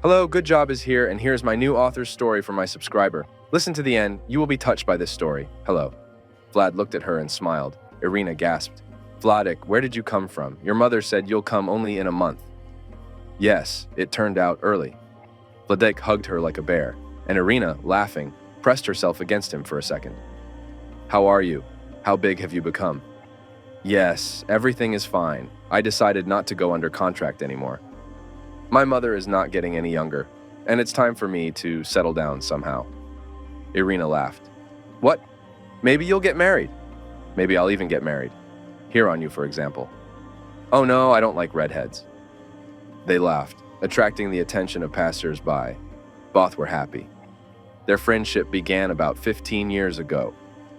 Hello, Good Job is here, and here's my new author's story for my subscriber. Listen to the end, you will be touched by this story. Hello. Vlad looked at her and smiled. Irina gasped. Vladik, where did you come from? Your mother said you'll come only in a month. Yes, it turned out early. Vladik hugged her like a bear, and Irina, laughing, pressed herself against him for a second. How are you? How big have you become? Yes, everything is fine. I decided not to go under contract anymore. My mother is not getting any younger, and it's time for me to settle down somehow. Irina laughed. What? Maybe you'll get married. Maybe I'll even get married. Here on you, for example. Oh no, I don't like redheads. They laughed, attracting the attention of passers-by. Both were happy. Their friendship began about 15 years ago,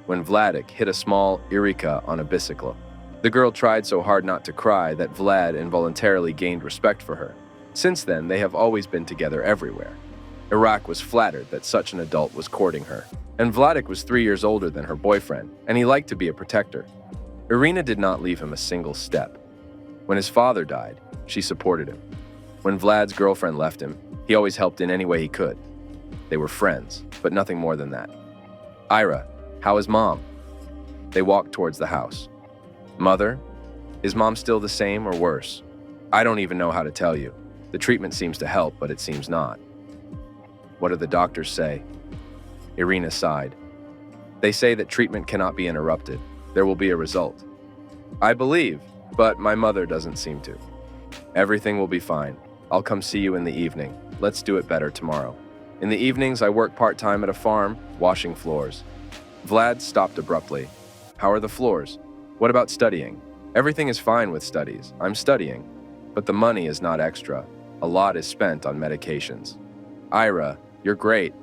when Vladik hit a small Irika on a bicycle. The girl tried so hard not to cry that Vlad involuntarily gained respect for her. Since then, they have always been together everywhere. Iraq was flattered that such an adult was courting her, and Vladik was 3 years older than her boyfriend, and he liked to be a protector. Irina did not leave him a single step. When his father died, she supported him. When Vlad's girlfriend left him, he always helped in any way he could. They were friends, but nothing more than that. Ira, how is Mom? They walked towards the house. Mother? Is Mom still the same or worse? I don't even know how to tell you. The treatment seems to help, but it seems not. What do the doctors say? Irina sighed. They say that treatment cannot be interrupted. There will be a result. I believe, but my mother doesn't seem to. Everything will be fine. I'll come see you in the evening. Let's do it better tomorrow. In the evenings, I work part-time at a farm, washing floors. Vlad stopped abruptly. How are the floors? What about studying? Everything is fine with studies. I'm studying. But the money is not extra. A lot is spent on medications. Ira, you're great.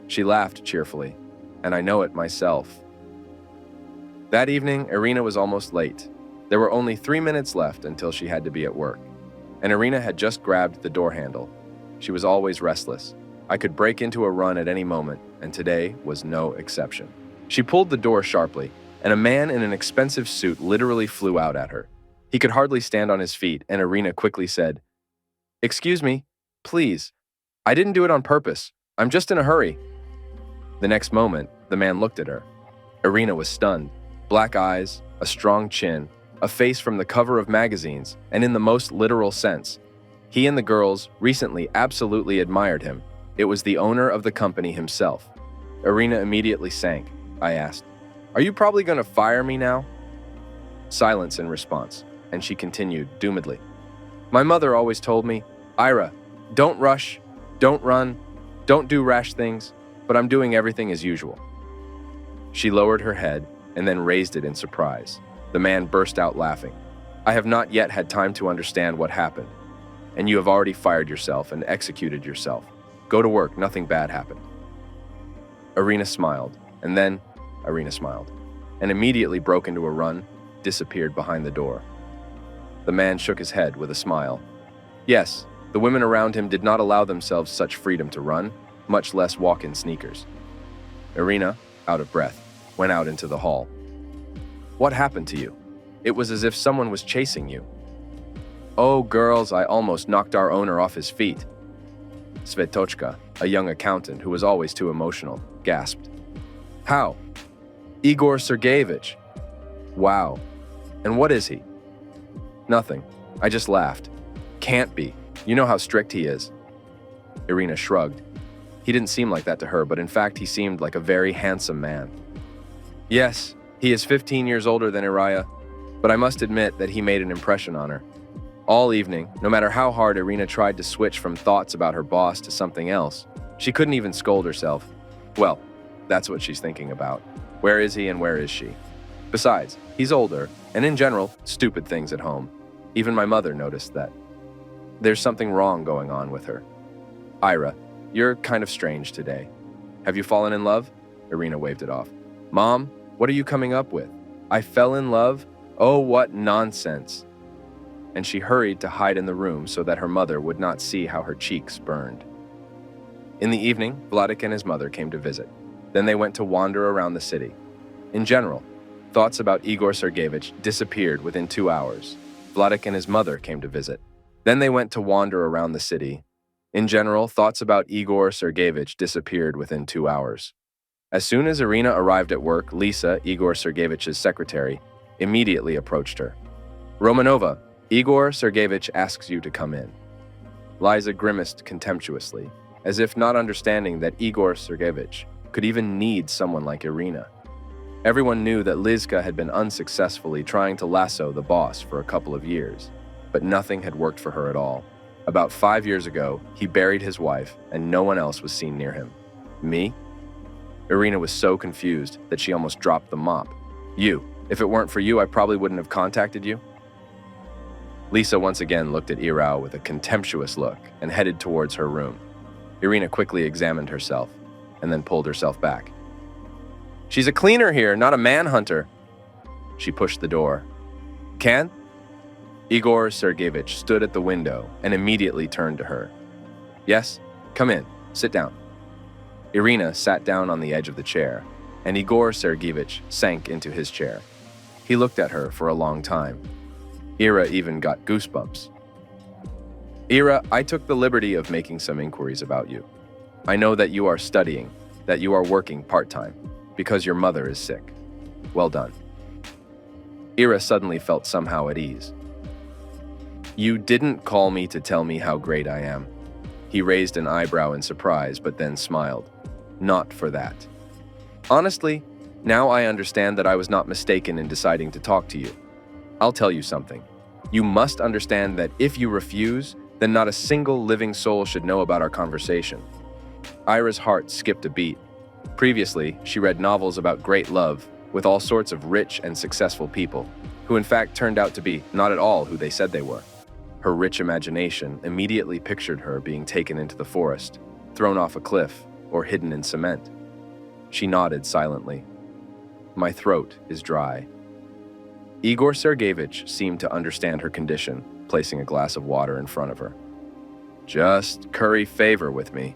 She laughed cheerfully. And I know it myself. That evening, Irina was almost late. There were only 3 minutes left until she had to be at work. And Irina had just grabbed the door handle. She was always restless. I could break into a run at any moment, and today was no exception. She pulled the door sharply, and a man in an expensive suit literally flew out at her. He could hardly stand on his feet, and Irina quickly said, "Excuse me, please. I didn't do it on purpose. I'm just in a hurry." The next moment, the man looked at her. Irina was stunned. Black eyes, a strong chin, a face from the cover of magazines, and in the most literal sense. He and the girls recently absolutely admired him. It was the owner of the company himself. Irina immediately sank. I asked, "Are you probably going to fire me now?" Silence in response, and she continued doomedly. "My mother always told me, Ira, don't rush, don't run, don't do rash things, but I'm doing everything as usual." She lowered her head and then raised it in surprise. The man burst out laughing. "I have not yet had time to understand what happened, and you have already fired yourself and executed yourself. Go to work, nothing bad happened." Irina smiled, and then Irina smiled, and immediately broke into a run, disappeared behind the door. The man shook his head with a smile. Yes, the women around him did not allow themselves such freedom to run, much less walk in sneakers. Irina, out of breath, went out into the hall. "What happened to you? It was as if someone was chasing you." "Oh, girls, I almost knocked our owner off his feet." Svetochka, a young accountant who was always too emotional, gasped. "How?" "Igor Sergeyevich." "Wow. And what is he?" "Nothing. I just laughed." "Can't be. You know how strict he is." Irina shrugged. He didn't seem like that to her, but in fact he seemed like a very handsome man. "Yes, he is 15 years older than Iraya, but I must admit that he made an impression on her. All evening, no matter how hard Irina tried to switch from thoughts about her boss to something else, she couldn't even scold herself. Well, that's what she's thinking about. Where is he and where is she? Besides, he's older, and in general, stupid things at home. Even my mother noticed that. There's something wrong going on with her. Ira, you're kind of strange today. Have you fallen in love?" Irina waved it off. "Mom, what are you coming up with? I fell in love? Oh, what nonsense." And she hurried to hide in the room so that her mother would not see how her cheeks burned. In the evening, Vladik and his mother came to visit. Then they went to wander around the city. In general, thoughts about Igor Sergeyevich disappeared within 2 hours. Vladik and his mother came to visit. Then they went to wander around the city. In general, thoughts about Igor Sergeyevich disappeared within 2 hours. As soon as Irina arrived at work, Lisa, Igor Sergeyevich's secretary, immediately approached her. "Romanova, Igor Sergeyevich asks you to come in." Liza grimaced contemptuously, as if not understanding that Igor Sergeyevich could even need someone like Irina. Everyone knew that Lizka had been unsuccessfully trying to lasso the boss for a couple of years, but nothing had worked for her at all. About 5 years ago, he buried his wife, and no one else was seen near him. Me? Irina was so confused that she almost dropped the mop. "You. If it weren't for you, I probably wouldn't have contacted you." Lisa once again looked at Irao with a contemptuous look and headed towards her room. Irina quickly examined herself and then pulled herself back. "She's a cleaner here, not a manhunter." She pushed the door. "Can?" Igor Sergeyevich stood at the window and immediately turned to her. "Yes, come in, sit down." Irina sat down on the edge of the chair, and Igor Sergeyevich sank into his chair. He looked at her for a long time. Ira even got goosebumps. "Ira, I took the liberty of making some inquiries about you. I know that you are studying, that you are working part-time, because your mother is sick. Well done." Ira suddenly felt somehow at ease. "You didn't call me to tell me how great I am." He raised an eyebrow in surprise, but then smiled. "Not for that. Honestly, now I understand that I was not mistaken in deciding to talk to you. I'll tell you something. You must understand that if you refuse, then not a single living soul should know about our conversation." Ira's heart skipped a beat. Previously, she read novels about great love with all sorts of rich and successful people, who in fact turned out to be not at all who they said they were. Her rich imagination immediately pictured her being taken into the forest, thrown off a cliff, or hidden in cement. She nodded silently. "My throat is dry." Igor Sergeyevich seemed to understand her condition, placing a glass of water in front of her. "Just curry favor with me."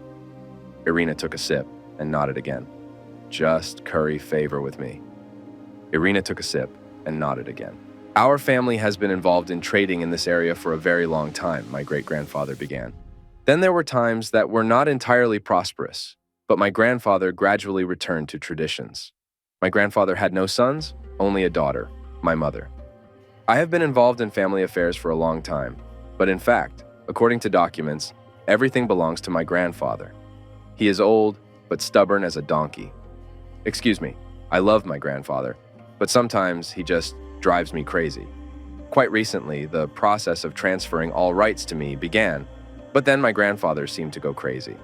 Irina took a sip and nodded again. "Just curry favor with me." Irina took a sip and nodded again. "Our family has been involved in trading in this area for a very long time," my great-grandfather began. "Then there were times that were not entirely prosperous, but my grandfather gradually returned to traditions. My grandfather had no sons, only a daughter, my mother. I have been involved in family affairs for a long time, but in fact, according to documents, everything belongs to my grandfather. He is old, but stubborn as a donkey. Excuse me, I love my grandfather, but sometimes he just drives me crazy. Quite recently, the process of transferring all rights to me began, but then my grandfather seemed to go crazy.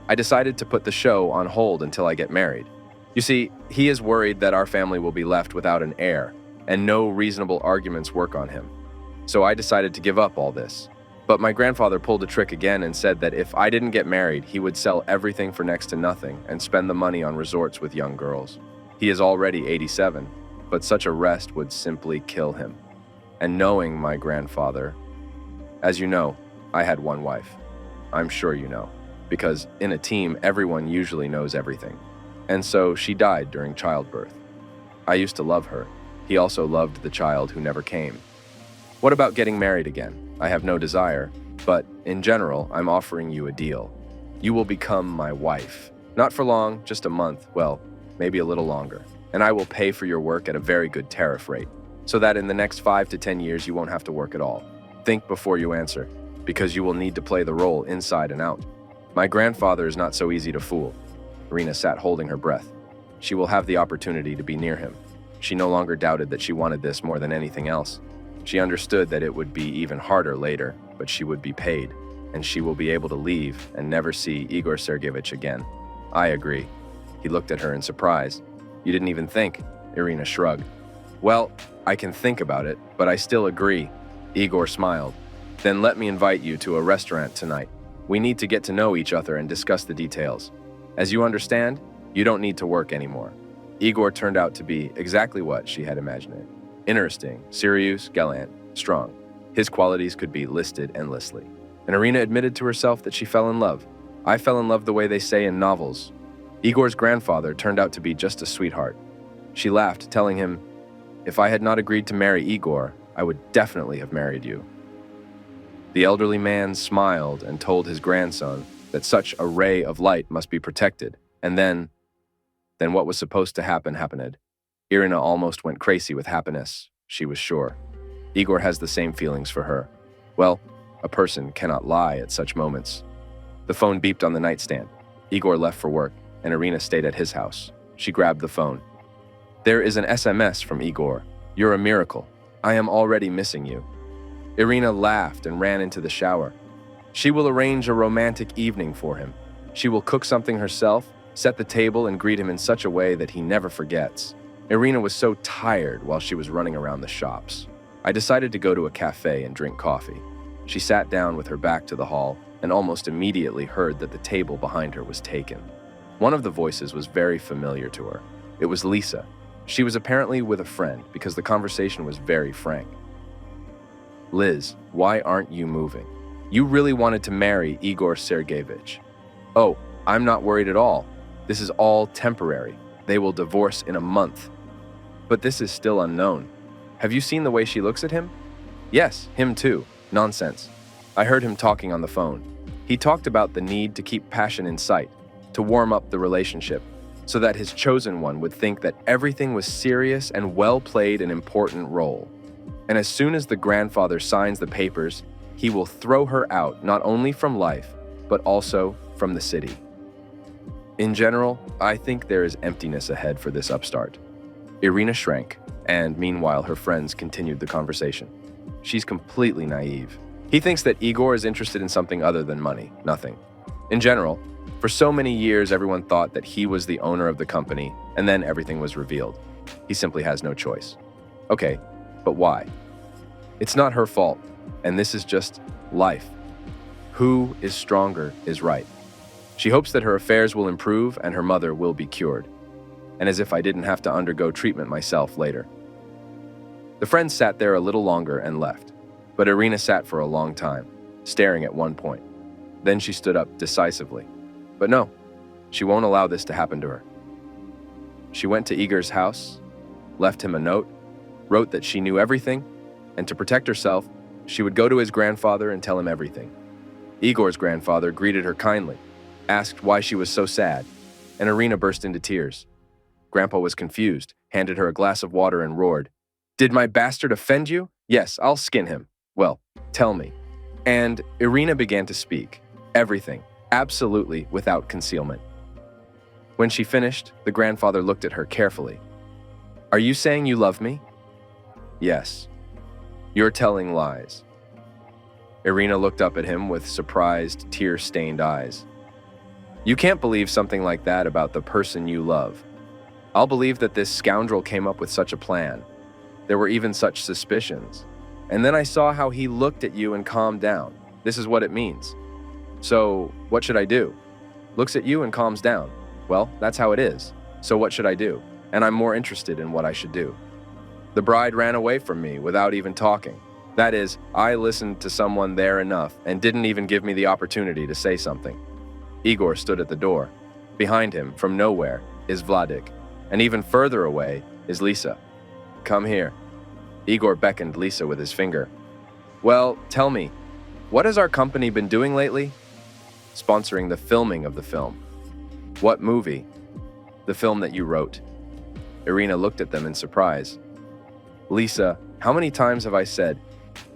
I decided to put the show on hold until I get married. You see, he is worried that our family will be left without an heir, and no reasonable arguments work on him. So I decided to give up all this. But my grandfather pulled a trick again and said that if I didn't get married, he would sell everything for next to nothing and spend the money on resorts with young girls. He is already 87, but such a rest would simply kill him. And knowing my grandfather, as you know, I had one wife. I'm sure you know, because in a team, everyone usually knows everything. And so she died during childbirth. I used to love her. He also loved the child who never came. What about getting married again? I have no desire, but in general, I'm offering you a deal. You will become my wife. Not for long, just a month, well, maybe a little longer. And I will pay for your work at a very good tariff rate, so that in the next 5 to 10 years you won't have to work at all. Think before you answer, because you will need to play the role inside and out. My grandfather is not so easy to fool. Irina sat holding her breath. She will have the opportunity to be near him. She no longer doubted that she wanted this more than anything else. She understood that it would be even harder later, but she would be paid, and she will be able to leave and never see Igor Sergeyevich again. I agree. He looked at her in surprise. You didn't even think? Irina shrugged. Well, I can think about it, but I still agree. Igor smiled. Then let me invite you to a restaurant tonight. We need to get to know each other and discuss the details. As you understand, you don't need to work anymore. Igor turned out to be exactly what she had imagined. Interesting, serious, gallant, strong. His qualities could be listed endlessly. And Irina admitted to herself that she fell in love. I fell in love the way they say in novels. Igor's grandfather turned out to be just a sweetheart. She laughed, telling him, if I had not agreed to marry Igor, I would definitely have married you. The elderly man smiled and told his grandson that such a ray of light must be protected, and then what was supposed to happen happened. Irina almost went crazy with happiness, she was sure. Igor has the same feelings for her. Well, a person cannot lie at such moments. The phone beeped on the nightstand. Igor left for work, and Irina stayed at his house. She grabbed the phone. There is an SMS from Igor. You're a miracle. I am already missing you. Irina laughed and ran into the shower. She will arrange a romantic evening for him. She will cook something herself, set the table, and greet him in such a way that he never forgets. Irina was so tired while she was running around the shops. I decided to go to a cafe and drink coffee. She sat down with her back to the hall and almost immediately heard that the table behind her was taken. One of the voices was very familiar to her. It was Lisa. She was apparently with a friend because the conversation was very frank. Liz, why aren't you moving? You really wanted to marry Igor Sergeyevich. Oh, I'm not worried at all. This is all temporary. They will divorce in a month. But this is still unknown. Have you seen the way she looks at him? Yes, him too. Nonsense. I heard him talking on the phone. He talked about the need to keep passion in sight, to warm up the relationship, so that his chosen one would think that everything was serious and well played an important role. And as soon as the grandfather signs the papers, he will throw her out not only from life, but also from the city. In general, I think there is emptiness ahead for this upstart. Irina shrank, and meanwhile her friends continued the conversation. She's completely naive. He thinks that Igor is interested in something other than money, nothing. In general, for so many years everyone thought that he was the owner of the company, and then everything was revealed. He simply has no choice. Okay, but why? It's not her fault, and this is just life. Who is stronger is right. She hopes that her affairs will improve and her mother will be cured. And as if I didn't have to undergo treatment myself later. The friends sat there a little longer and left, but Irina sat for a long time, staring at one point. Then she stood up decisively. But no, she won't allow this to happen to her. She went to Igor's house, left him a note, wrote that she knew everything, and to protect herself, she would go to his grandfather and tell him everything. Igor's grandfather greeted her kindly, asked why she was so sad, and Irina burst into tears. Grandpa was confused, handed her a glass of water and roared, "Did my bastard offend you? Yes, I'll skin him. Well, tell me." And Irina began to speak. Everything, absolutely without concealment. When she finished, the grandfather looked at her carefully. "Are you saying you love me?" "Yes." "You're telling lies." Irina looked up at him with surprised, tear-stained eyes. "You can't believe something like that about the person you love. I'll believe that this scoundrel came up with such a plan. There were even such suspicions. And then I saw how he looked at you and calmed down. This is what it means. So, what should I do? Looks at you and calms down. Well, that's how it is. So what should I do? And I'm more interested in what I should do. The bride ran away from me without even talking. That is, I listened to someone there enough and didn't even give me the opportunity to say something." Igor stood at the door. Behind him, from nowhere, is Vladik. And even further away is Lisa. "Come here." Igor beckoned Lisa with his finger. "Well, tell me, what has our company been doing lately?" "Sponsoring the filming of the film." "What movie?" "The film that you wrote." Irina looked at them in surprise. "Lisa, how many times have I said,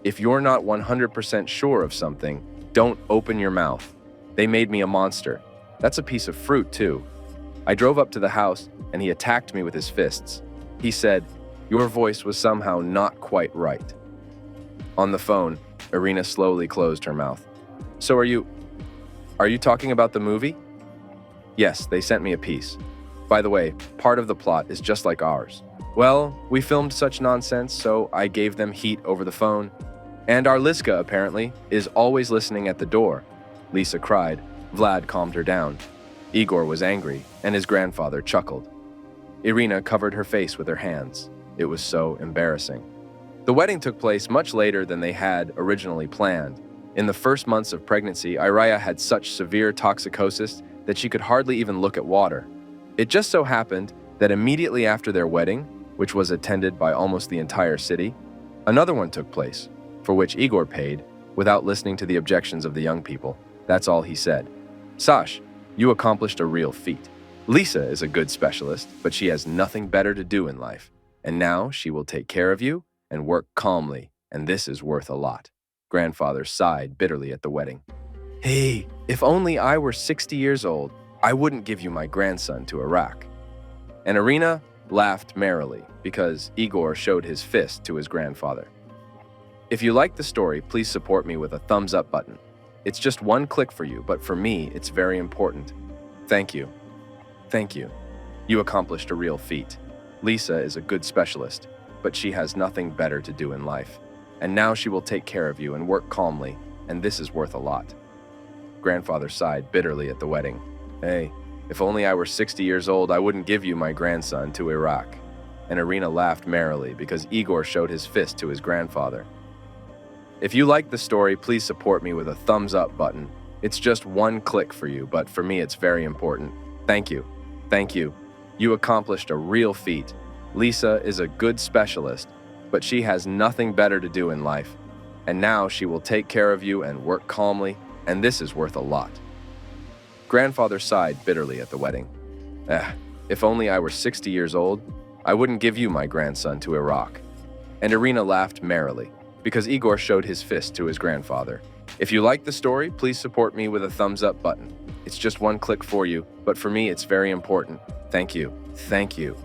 if you're not 100% sure of something, don't open your mouth. They made me a monster. That's a piece of fruit, too. I drove up to the house, and he attacked me with his fists. He said, 'Your voice was somehow not quite right.'" On the phone, Irina slowly closed her mouth. "So are you talking about the movie?" "Yes, they sent me a piece. By the way, part of the plot is just like ours. Well, we filmed such nonsense, so I gave them heat over the phone. And our Liska, apparently, is always listening at the door." Lisa cried. Vlad calmed her down. Igor was angry, and his grandfather chuckled. Irina covered her face with her hands. It was so embarrassing. The wedding took place much later than they had originally planned. In the first months of pregnancy, Iraya had such severe toxicosis that she could hardly even look at water. It just so happened that immediately after their wedding, which was attended by almost the entire city, another one took place, for which Igor paid, without listening to the objections of the young people. That's all he said. Sash, you accomplished a real feat. Lisa is a good specialist, but she has nothing better to do in life. And now she will take care of you and work calmly, and this is worth a lot. Grandfather sighed bitterly at the wedding. Hey, if only I were 60 years old, I wouldn't give you my grandson to Iraq. And Irina laughed merrily because Igor showed his fist to his grandfather. If you like the story, please support me with a thumbs up button. It's just one click for you, but for me, it's very important. Thank you. Thank you. You accomplished a real feat. Lisa is a good specialist, but she has nothing better to do in life. And now she will take care of you and work calmly, and this is worth a lot. Grandfather sighed bitterly at the wedding. Hey, if only I were 60 years old, I wouldn't give you my grandson to Iraq. And Irina laughed merrily because Igor showed his fist to his grandfather. If you like the story, please support me with a thumbs up button. It's just one click for you, but for me it's very important. Thank you. Thank you. You accomplished a real feat. Lisa is a good specialist, but she has nothing better to do in life. And now she will take care of you and work calmly, and this is worth a lot. Grandfather sighed bitterly at the wedding. If only I were 60 years old, I wouldn't give you my grandson to Iraq. And Irina laughed merrily because Igor showed his fist to his grandfather. If you like the story, please support me with a thumbs up button. It's just one click for you, but for me it's very important. Thank you. Thank you.